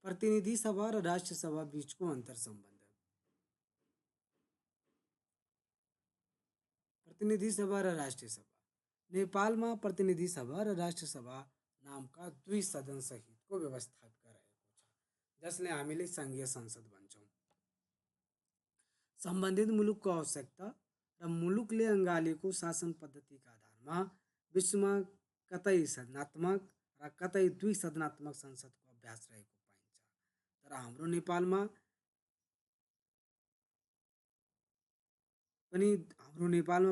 प्रतिनिधि सभा र राष्ट्रिय सभा बीचको अन्तर सम्बन्ध। प्रतिनिधि सभा र राष्ट्रिय सभा नेपालमा प्रतिनिधि सभा र राष्ट्रिय सभा नामका दुई सदन सहितको व्यवस्था रहेको छ, जसले हामीले सङ्घीय संसद भन्छौँ। सम्बन्धित मुलुकको आवश्यकता र मुलुकले अँगालेको शासन पद्धतिका आधारमा विश्वमा कतै सदनात्मक र कतै दुई सदनात्मक संसदको अभ्यास रहेको पाइन्छ। तर हाम्रो नेपालमा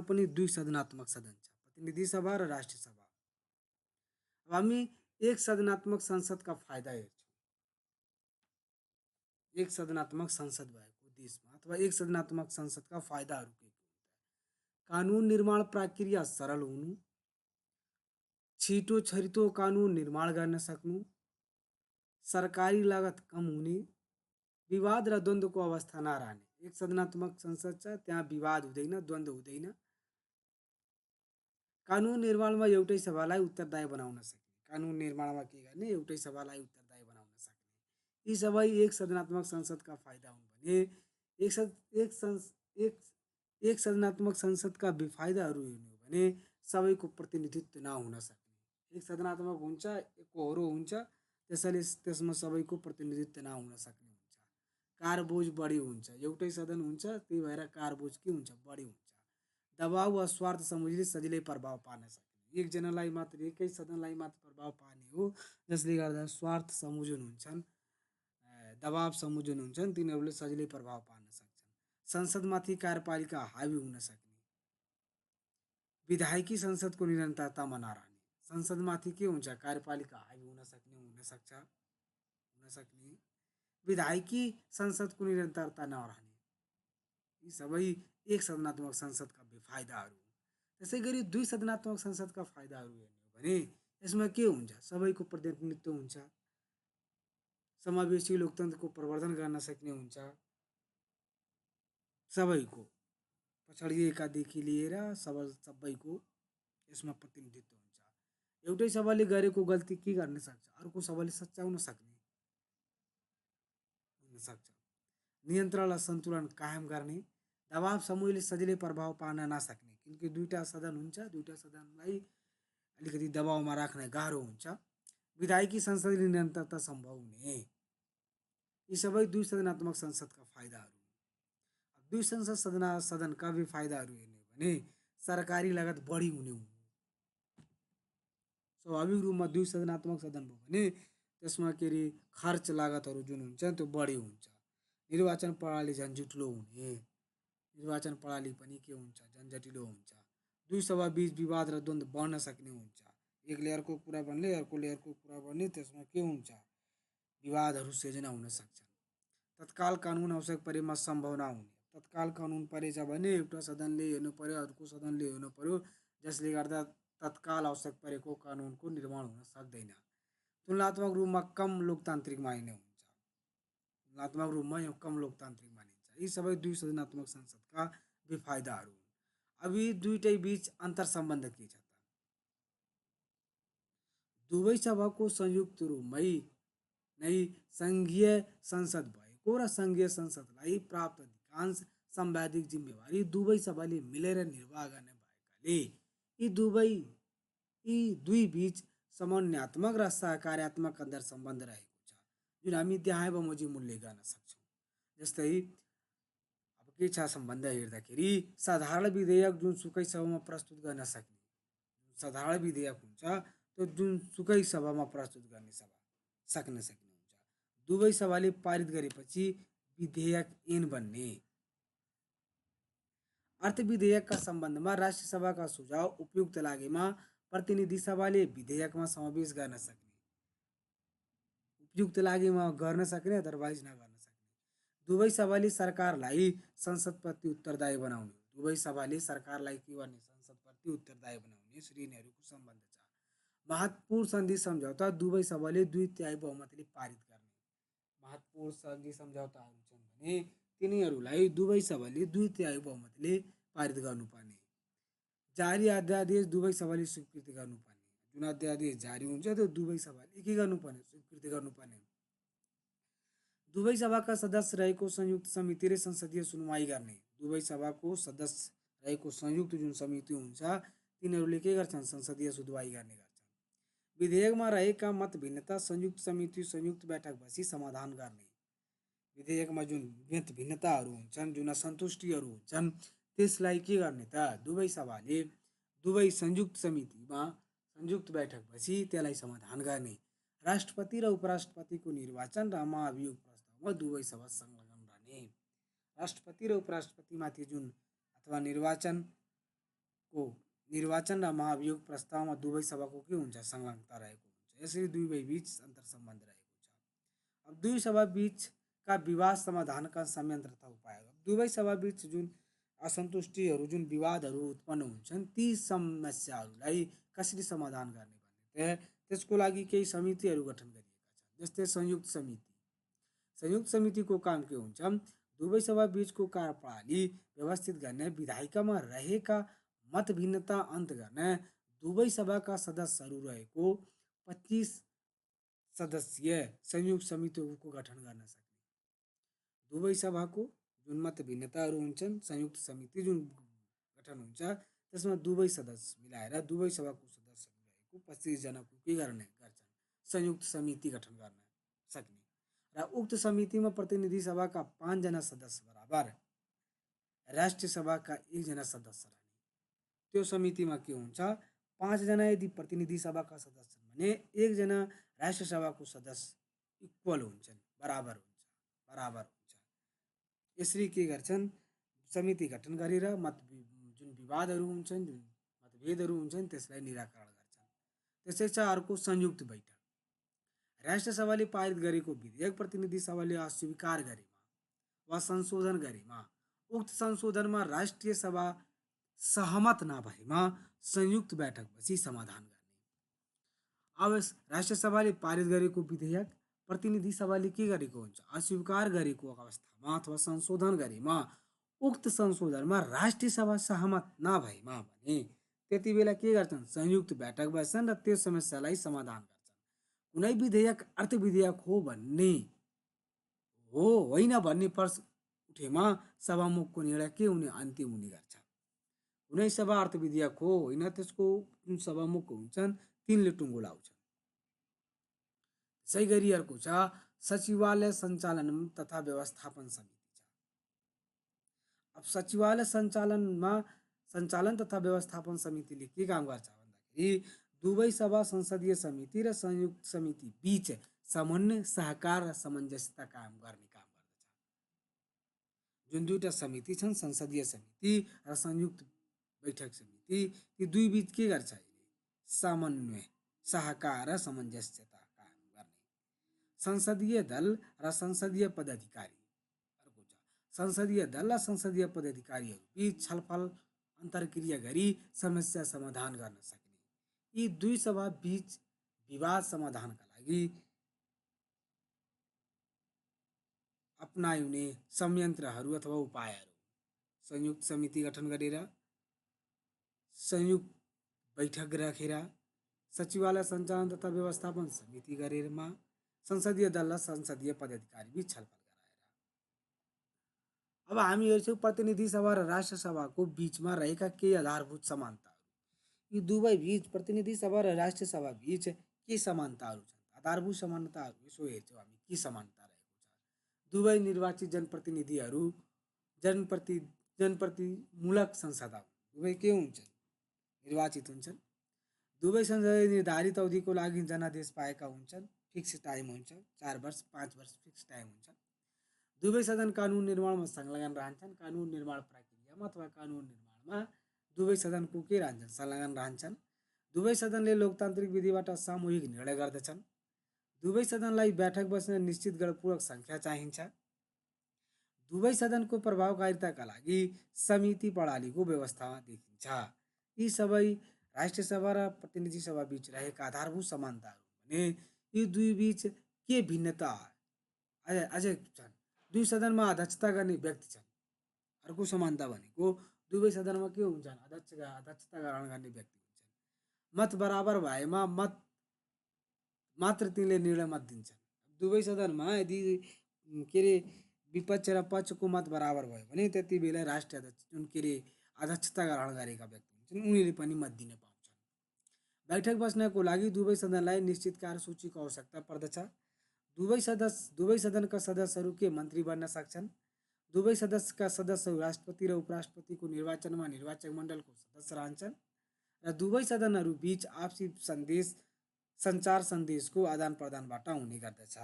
पनि दुई सदनात्मक सदन छ, प्रतिनिधि सभा र राष्ट्रिय सभा। अब हामी एक सदनात्मक संसदका फाइदा हेर्छौँ। एक सदनात्मक संसद भएको देशमा अथवा एक सदनात्मक संसदका फाइदाहरू के हुन्? कानुन निर्माण प्रक्रिया सरल हुनु, छिटो छरितो कानुन निर्माण गर्न सक्नु, सरकारी लागत कम हुने, विवाद र द्वन्द्वको अवस्था नरहने। एक सदनात्मक संसद छ, त्यहाँ विवाद हुँदैन, द्वन्द्व हुँदैन। कानुन निर्माणमा एउटै सभालाई उत्तरदायी बनाउन सक्ने, कानुन निर्माणमा के गर्ने, एउटै सभालाई उत्तरदायी बनाउन सक्ने, यी सबै एक सदनात्मक संसदका फाइदा हुन् भने एक सद एक संस एक एक सदनात्मक संसदका बेफाइदाहरू हेर्नु हो भने सबैको प्रतिनिधित्व नहुन सक्ने। एक सदनात्मक हुन्छ, एकहोरो हुन्छ, त्यसैले त्यसमा सबैको प्रतिनिधित्व नहुन सक्ने हुन्छ। कारबोझ बढी हुन्छ, एउटै सदन हुन्छ, त्यही भएर कारबोझ के हुन्छ, बढी हुन्छ। दबाव वा स्वार्थ समुझले सजिलै प्रभाव पार्न सक्ने, एकजनालाई मात्र, एकै सदनलाई मात्र प्रभाव पार्ने हो, जसले गर्दा स्वार्थ समुझन हुन्छन्, दबाव समुझन हुन्छन्, तिनीहरूले सजिलै प्रभाव पार्न सक्छन्। संसदमाथि कार्यपालिका हावी हुन सक्ने, विधायकी संसदको निरन्तरतामा नरहने। संसदमाथि के हुन्छ, कार्यपालिका हावी हुन सक्ने, हुन सक्ने, विधायकी संसदको निरन्तरता नरहने, यी सबै एक सदनात्मक संसदका बेफाइदाहरू हुन्। त्यसै गरी दुई सदनात्मक संसदका फाइदाहरू हेर्ने हो भने यसमा के हुन्छ, सबैको प्रतिनिधित्व हुन्छ, समावेशी लोकतन्त्रको प्रवर्धन गर्न सक्ने हुन्छ, सबैको पछडिएकादेखि लिएर सबैको यसमा प्रतिनिधित्व हुन्छ। एउटै सभाले गरेको गल्ती के गर्न सक्छ, अर्को सभाले सच्याउन सक्ने हुन सक्छ। नियन्त्रण र सन्तुलन कायम गर्ने, दबाव समूहले सजिलै प्रभाव पार्न नसक्ने, किनकि दुईटा सदन हुन्छ, दुईटा सदनलाई अलिकति दबावमा राख्न गाह्रो हुन्छ। विधायकी संसदले निरन्तरता सम्भव हुने, यी सबै दुई सदनात्मक संसदका फाइदाहरू हुन्। दुई संसद सदनका बेफाइदाहरू हेर्ने हो भने सरकारी लागत बढी हुने हुन्। स्वाभाविक रूपमा दुई सदनात्मक सदन भयो भने त्यसमा के अरे खर्च लागतहरू जुन हुन्छ त्यो बढी हुन्छ। निर्वाचन प्रणाली झन्झटिलो हुने, निर्वाचन प्रणाली पनि के हुन्छ, झन्झटिलो हुन्छ। दुई सभा बीच विवाद र द्वन्द्व बढ्न सक्ने हुन्छ, एक लेयरको कुरा भन्ने अर्को लेयरको कुरा भन्ने, त्यसमा के हुन्छ, विवादहरू सिर्जना हुन सक्छन्। तत्काल कानुन आवश्यक परेमा सम्भव नहुने, तत्काल कानुन परेछ भने एउटा सदनले हेर्नु पर्यो, अर्को सदनले हेर्नु पर्यो, जसले गर्दा तत्काल आवश्यक परेको कानुनको निर्माण हुन सक्दैन। तुलनात्मक रूपमा कम लोकतान्त्रिक मानिने हुन्छ, तुलनात्मक रूपमा यो कम लोकतान्त्रिक मानिन्छ। यी सबै दुई सदनात्मक संसदका बेफाइदाहरू हुन्। अब यी दुईटै बीच अन्तर सम्बन्ध के छ त? दुवै सभाको संयुक्त रूपमै नै सङ्घीय संसद भएको र सङ्घीय संसदलाई प्राप्त अधिकांश संवैधानिक जिम्मेवारी दुवै सभाले मिलेर निर्वाह गर्ने भएकाले यी दुई बीच समन्वयात्मक र सहकार्यात्मक अन्तर सम्बन्ध रहेको छ, जुन हामी देहाय बमोजिम मूल्य गर्न सक्छौँ। जस्तै अब के छ सम्बन्ध हेर्दाखेरि साधारण विधेयक जुन सुकै सभामा प्रस्तुत गर्न सक्ने, साधारण विधेयक हुन्छ त्यो जुन सुकै सभामा प्रस्तुत गर्ने सक्ने हुन्छ। दुवै सभाले पारित गरेपछि विधेयक ऐन बन्ने। अर्थ विधेयकका सम्बन्धमा राष्ट्रिय सभाका सुझाव उपयुक्त लागेमा प्रतिनिधि सभाले विधेयकमा समावेश गर्न सक्ने, उपयुक्त लागेमा गर्न सक्ने, अदरवाइज नगर्न सक्ने। दुवै सभाले सरकारलाई संसदप्रति उत्तरदायी बनाउने, दुवै सभाले सरकारलाई के गर्ने, संसदप्रति उत्तरदायी बनाउने, श्रेणीहरूको सम्बन्ध छ। महत्त्वपूर्ण सन्धि सम्झौता दुवै सभाले 2/3 बहुमतले पारित गर्ने, महत्त्वपूर्ण सन्धि सम्झौताहरू छन् भने तिनीहरूलाई दुवै सभाले 2/3 बहुमतले पारित गर्नुपर्ने। जारी अध्यादेश दुवै सभाले स्वीकृति गर्नुपर्ने, जुन अध्यादेश जारी हुन्छ त्यो दुवै सभाले के गर्नुपर्ने, स्वीकृति गर्नुपर्ने। दुवै सभाका सदस्य रहेको संयुक्त समितिले संसदीय सुनवाई गर्ने। दुवै सभाको सदस्य रहेको संयुक्त जुन समिति हुन्छ तिनीहरूले के गर्छन्, संसदीय सुनवाई गर्ने गर्छन्। विधेयकमा रहेका मतभिन्नता संयुक्त समिति संयुक्त बैठक बसी समाधान गर्ने। विधेयकमा जुन मत भिन्नताहरू हुन्छन्, जुन असन्तुष्टिहरू हुन्छन्, त्यसलाई के गर्ने त दुवै सभाले दुवै संयुक्त समितिमा संयुक्त बैठक बसी त्यसलाई समाधान गर्ने। राष्ट्रपति र उपराष्ट्रपतिको निर्वाचन र महाभियोग प्रस्तावमा दुवै सभा संलग्न रहने। राष्ट्रपति र उपराष्ट्रपतिमाथि जुन अथवा निर्वाचन र महाभियोग प्रस्तावमा दुवै सभाको के हुन्छ, संलग्नता रहेको हुन्छ। यसरी दुवै बीच अन्तर सम्बन्ध रहेको छ। अब दुई सभा बीचका विवाद समाधानका संयन्त्र तथा उपाय। दुवै सभा बीच जुन असन्तुष्टिहरू, जुन विवादहरू उत्पन्न हुन्छन्, ती समस्याहरूलाई कसरी समाधान गर्ने भन्ने त्यसको लागि केही समितिहरू गठन गरिएका छन्। जस्तै संयुक्त समिति। संयुक्त समितिको काम के हुन्छ, दुवै सभा बीचको कार्यप्रणाली व्यवस्थित गर्ने, विधायिकामा रहेका मतभिन्नता अन्त गर्ने, दुवै सभाका सदस्यहरू रहेको 25 सदस्यीय संयुक्त समितिको गठन गर्न सक्ने। दुवै सभाको जुन मतभिन्नताहरू हुन्छन्, संयुक्त समिति जुन गठन हुन्छ त्यसमा दुवै सदस्य मिलाएर दुवै सभाको सदस्यहरू रहेको 25 जनाको के गर्ने गर्छन्, संयुक्त समिति गठन गर्न सक्ने। र उक्त समितिमा प्रतिनिधि सभाका 5 जना सदस्य बराबर राष्ट्रिय सभाका 1 जना सदस्य रहने। त्यो समितिमा के हुन्छ, 5 जना यदि प्रतिनिधि सभाका सदस्य भने 1 जना राष्ट्रिय सभाको सदस्य इक्वल हुन्छन्, बराबर हुन्छ। यसरी के गर्छन्, समिति गठन गरेर जुन विवादहरू हुन्छन्, जुन मतभेदहरू हुन्छन्, त्यसलाई निराकरण गर्छन्। त्यसै छ अर्को संयुक्त बैठक। राष्ट्रिय सभाले पारित गरेको विधेयक प्रतिनिधि सभाले अस्वीकार गरेमा वा संशोधन गरेमा उक्त संशोधनमा राष्ट्रिय सभा सहमत नभएमा संयुक्त बैठक बसी समाधान गर्ने। अब राष्ट्रिय सभाले पारित गरेको विधेयक प्रतिनिधि सभाले के गरेको हुन्छ, अस्वीकार गरेको अवस्थामा अथवा संशोधन गरेमा उक्त संशोधनमा राष्ट्रिय सभा सहमत नभएमा भने त्यति बेला के गर्छन्, संयुक्त बैठक बस्छन् र त्यो समस्यालाई समाधान गर्छन्। कुनै विधेयक अर्थ विधेयक हो भन्ने होइन भन्ने प्रश्न उठेमा सभामुखको निर्णय के हुने, अन्तिम हुने गर्छ। कुनै सभा अर्थ विधेयक हो होइन, त्यसको जुन सभामुख हुन्छन् तिनले टुङ्गो लाउँछन्। त्यसै गरी अर्को छ सचिवालय सञ्चालन तथा व्यवस्थापन समिति छ। अब सचिवालय सञ्चालन तथा व्यवस्थापन समितिले के काम गर्छ भन्दाखेरि दुवै सभा संसदीय समिति र संयुक्त समिति बीच समन्वय, सहकार र सामञ्जस्यता कायम गर्ने काम गर्दछ। जुन दुईटा समिति छन्, संसदीय समिति र संयुक्त बैठक समिति, ती दुई बीच के गर्छ, समन्वय, सहकार र सामञ्जस्यता कायम गर्ने। संसदीय दल र संसदीय पदाधिकारी। अर्को छ संसदीय दल र संसदीय पदाधिकारीहरू बीच छलफल अन्तर्क्रिया गरी समस्या समाधान गर्न सक्ने। यी दुई सभा बीच विवाद समाधानका लागि अपनाइने संयन्त्रहरू अथवा उपायहरू। संयुक्त समिति गठन गरेर, संयुक्त बैठक राखेर, सचिवालय सञ्चालन तथा व्यवस्थापन समिति गरेरमा संसदीय दल र संसदीय पदाधिकारी बीच छलफल गराएर। अब हामी हेर्छौँ प्रतिनिधि सभा र राष्ट्र सभाको बीचमा रहेका केही आधारभूत समानताहरू। यी दुवै बीच प्रतिनिधि सभा र राष्ट्रिय सभा बीच के समानताहरू छन्, आधारभूत समानताहरू यसो हेर्छौँ हामी के समानता रहेको छ। दुवै निर्वाचित जनप्रतिनिधिहरू जनप्रतिनिधिमूलक संसद हुन्। दुवै के हुन्छन्, निर्वाचित हुन्छन्। दुवै संसदले निर्धारित अवधिको लागि जनादेश पाएका हुन्छन्। फिक्स टाइम हुन्छ, 4 वर्ष 5 वर्ष फिक्स टाइम हुन्छ। दुवै सदन कानुन निर्माणमा संलग्न रहन्छन्। कानुन निर्माण प्रक्रियामा अथवा कानुन निर्माणमा दुवै सदनको के रहन्छन्, संलग्न रहन्छन्। दुवै सदनले लोकतान्त्रिक विधिबाट सामूहिक निर्णय गर्दछन्। दुवै सदनलाई बैठक बस्न निश्चित गणपूर्वक सङ्ख्या चाहिन्छ। दुवै सदनको प्रभावकारिताका लागि समिति प्रणालीको व्यवस्था देखिन्छ। यी सबै राष्ट्रिय सभा र प्रतिनिधि सभा बीच रहेका आधारभूत समानताहरू भने यी दुई बीच के भिन्नता अझै छन्। दुई सदनमा अध्यक्षता गर्ने व्यक्ति छन्। अर्को समानता भनेको दुवै सदनमा के हुन्छन्, अध्यक्षता ग्रहण गर्ने व्यक्ति हुन्छन्। मत बराबर भएमा मात्र तिनले निर्णय मत दिन्छन्। दुवै सदनमा यदि के अरे विपक्ष र पक्षको मत बराबर भयो भने त्यति बेला राष्ट्रिय अध्यक्ष जुन के अरे अध्यक्षता ग्रहण गरेका व्यक्ति हुन्छन् उनीहरूले पनि मत दिन पाउँछन्। बैठक बस्नको लागि दुवै सदनलाई निश्चित कार्यसूचीको आवश्यकता पर्दछ। दुवै सदनका सदस्यहरू के मन्त्री बन्न सक्छन्। दुवै सदस्यका सदस्यहरू राष्ट्रपति र उपराष्ट्रपतिको निर्वाचनमा निर्वाचक मण्डलको सदस्य रहन्छन् र दुवै सदनहरू बीच आपसी सञ्चार सन्देशको आदान प्रदानबाट हुने गर्दछ।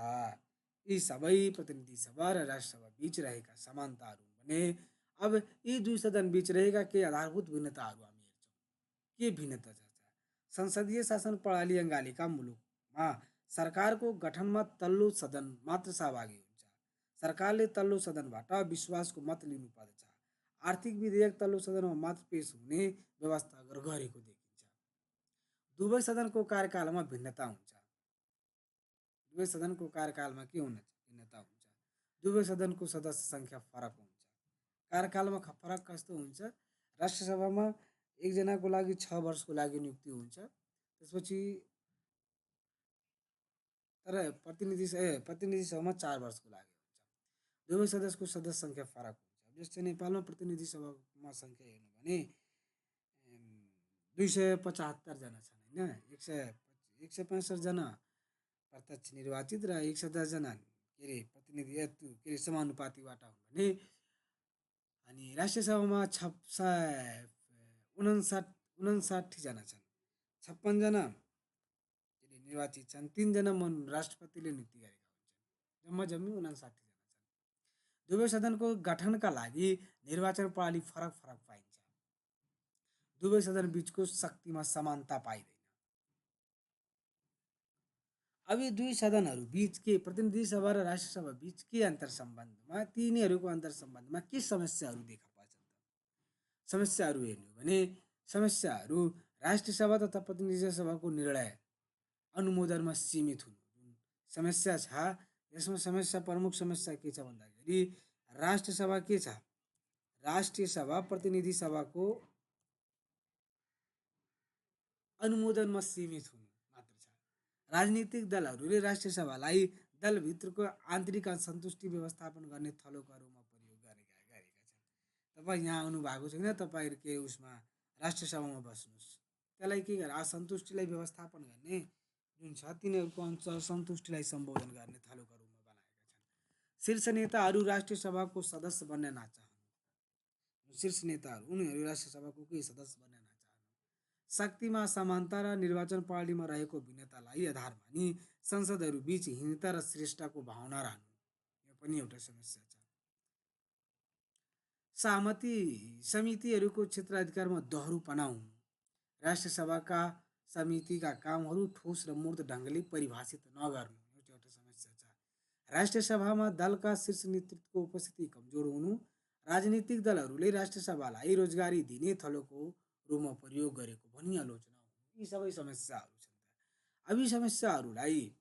यी सबै प्रतिनिधि सभा र राष्ट्रसभा बीच रहेका समानताहरू भने अब यी दुई सदन बीच रहेका केही आधारभूत भिन्नताहरू हामी हेर्छौँ। के भिन्नता छ? संसदीय शासन प्रणाली अङ्गालिका मुलुकमा सरकारको गठनमा तल्लो सदन मात्र सहभागी हुन्छ। सरकारले तल्लो सदनबाट विश्वासको मत लिनु पर्दछ। आर्थिक विधेयक तल्लो सदनमा मात्र पेश हुने व्यवस्था गरेको देखिन्छ। दुवै सदनको कार्यकालमा भिन्नता हुन्छ। दुवै सदनको कार्यकालमा के हुन्छ? भिन्नता हुन्छ। दुवै सदनको सदस्य सङ्ख्या फरक हुन्छ। कार्यकालमा फरक कस्तो हुन्छ? राष्ट्रसभामा एकजनाको लागि 6 वर्षको लागि नियुक्ति हुन्छ। त्यसपछि तर प्रतिनिधि सभामा 4 वर्षको लागि हुन्छ। दुवै सदस्यको सदस्य सङ्ख्या फरक हुन्छ। जस्तै नेपालमा प्रतिनिधि सभामा सङ्ख्या हेर्नु भने 275 जना छन् होइन। 165 जना प्रत्यक्ष निर्वाचित र 110 जना के अरे प्रतिनिधि के अरे समानुपातिबाट हुन् भने अनि राष्ट्रिय सभामा 59 जना छन्। 56 जना निर्वाचित छन्। 3 जना राष्ट्रपतिले नियुक्ति गरेका हुन्छन्। जम्मा जम्मी 59 जना छन्। दुवै सदनको गठनका लागि निर्वाचन प्रणाली फरक फरक पाइन्छ। दुवै सदन बीचको शक्तिमा समानता पाइँदैन। अब यी दुई सदनहरू बीच के प्रतिनिधि सभा र राष्ट्रिय सभा बीच के अन्तर सम्बन्धमा तिनीहरूको अन्तर सम्बन्धमा के समस्याहरू देखा पर्छन् त? समस्याहरू हेर्नु भने समस्याहरू राष्ट्रिय सभा तथा प्रतिनिधि सभाको निर्णय अनुमोदनमा सीमित हुनु समस्या छ। यसमा समस्या प्रमुख समस्या के छ भन्दाखेरि राष्ट्रिय सभा के छ? राष्ट्रिय सभा प्रतिनिधि सभाको अनुमोदनमा सीमित हुनु मात्र छ। राजनीतिक दलहरूले राष्ट्रिय सभालाई दलभित्रको आन्तरिक असन्तुष्टि व्यवस्थापन गर्ने थलोका रूपमा प्रयोग गरेका छन्। तपाईँ यहाँ आउनु भएको छैन, तपाईँ के उसमा राष्ट्रिय सभामा बस्नुहोस्। त्यसलाई के गरे असन्तुष्टिलाई व्यवस्थापन गर्ने जुन छ तिनीहरूको असन्तुष्टिलाई सम्बोधन गर्ने थलोका रूपमा बनाएका छन्। शीर्ष नेताहरू राष्ट्रिय सभाको सदस्य बन्न नचाहनु। शीर्ष नेताहरू उनीहरू राष्ट्रिय सभाको के सदस्य बन्न नचाहनु। शक्तिमा असमानता र निर्वाचन प्रणालीमा रहेको भिन्नतालाई आधार मानी संसदहरू बीच हीनता र श्रेष्ठताको भावना रहनु यो पनि एउटा समस्या छ। सहमति समितिहरूको क्षेत्राधिकारमा दोहोरोपना हुनु। राष्ट्रिय सभाका समितिका कामहरू ठोस र मूर्त ढङ्गले परिभाषित नगर्नु एउटा समस्या छ। राष्ट्रिय सभामा दलका शीर्ष नेतृत्वको उपस्थिति कमजोर हुनु। राजनीतिक दलहरूले राष्ट्रिय सभालाई रोजगारी दिने थलोको रूपमा प्रयोग गरेको भनी आलोचना हुनु। यी सबै समस्याहरू छन्। अब यी समस्याहरूलाई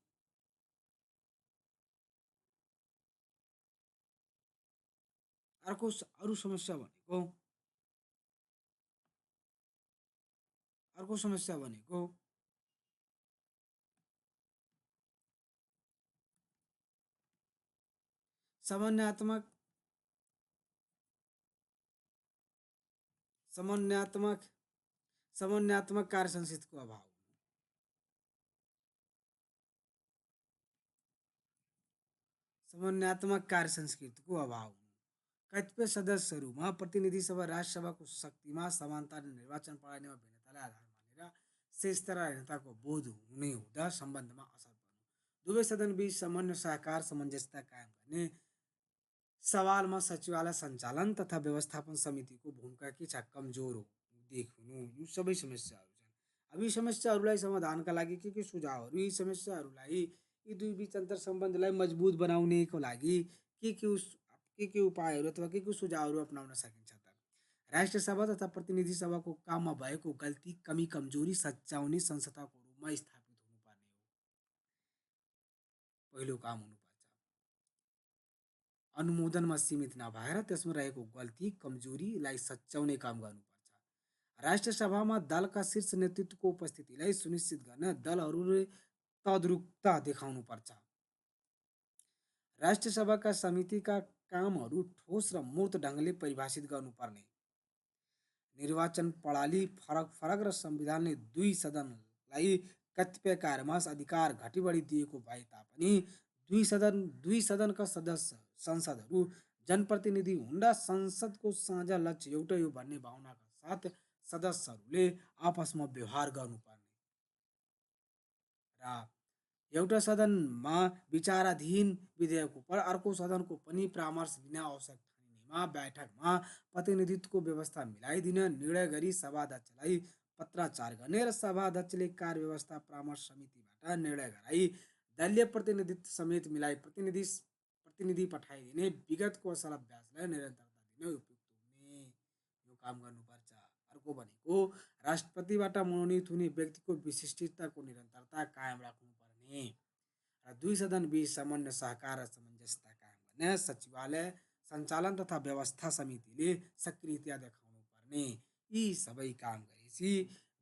अरू समस्या भनेको समन्वयात्मक कार्य संस्कृतिको अभाव। समन्वयात्मक कार्य संस्कृतिको अभाव। कतिपय सदस्यहरूमा प्रतिनिधि सभा राष्ट्र सभाको शक्तिमा समानता र निर्वाचन प्रणालीमा भिन्नतालाई आधार मानेर श्रेष्ठता र हीनताको बोध हुने हुँदा सम्बन्धमा असर पर्नु। दुवै सदन बीच समन्वय सहकार सामञ्जस्यता कायम गर्ने सवालमा सचिवालय सञ्चालन तथा व्यवस्थापन समितिको भूमिका के छ? कमजोर देखिनु। यो सबै समस्याहरू छन्। अब यी समस्याहरूलाई समाधानका लागि के सुझावहरू यी समस्याहरूलाई यी दुई बीच अन्तर सम्बन्धलाई मजबुत बनाउनेको लागि के उपायहरू अथवा के सुझावहरू अपनाउन सकिन्छ त? राष्ट्रिय सभा तथा प्रतिनिधि सभाको काममा भएको गल्ती कमी कमजोरी सच्याउने संस्थाको रूपमा स्थापित हुनुपर्ने हो। पहिलो काम हुनुपर्छ। अनुमोदनमा सीमित नभएर त्यसमा रहेको गल्ती कमजोरीलाई सच्याउने काम गर्नुपर्छ। राष्ट्रिय सभामा दलका शीर्ष नेतृत्वको उपस्थितिलाई सुनिश्चित गर्न दलहरूले तद्रुकता देखाउनुपर्छ। राष्ट्रिय सभाका समितिका कामहरू ठोस र मूर्त ढङ्गले परिभाषित गर्नुपर्ने। निर्वाचन प्रणाली फरक फरक र संविधानले दुई सदनलाई कतिपय कार्यमा अधिकार घटिबढी दिएको भए तापनि दुई सदनका सदस्य संसदहरू जनप्रतिनिधि हुन् र संसदको साझा लक्ष्य एउटै हो भन्ने भावनाका साथ सदस्यहरूले आपसमा व्यवहार गर्नुपर्ने र एउटा सदनमा विचाराधीन विधेयक पर अर्को सदनको पनि परामर्श बिना आवश्यक ठानिनेमा बैठकमा प्रतिनिधित्वको व्यवस्था मिलाइदिन निर्णय गरी सभाध्यक्षलाई पत्राचार गर्ने र सभाध्यक्षले कार्य व्यवस्था परामर्श समितिबाट निर्णय गराई दलीय प्रतिनिधित्व समेत मिलाई प्रतिनिधि पठाइदिने विगतको असल अभ्यासलाई निरन्तरता दिन उपयुक्त हुने यो काम गर्नुपर्छ। अर्को भनेको राष्ट्रपतिबाट मनोनित हुने व्यक्तिको विशिष्टताको निरन्तरता कायम राख्नुपर्ने र दुई सदन बीच सामान्य सहकार र सामञ्जस्यता कायम गर्ने सचिवालय सञ्चालन तथा व्यवस्था समितिले सक्रियता देखाउनु पर्ने। यी सबै काम गरेपछि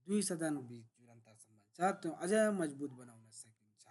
दुई सदन बीच निरन्तर सम्बन्ध छ त्यो अझ मजबुत बनाउन सकिन्छ।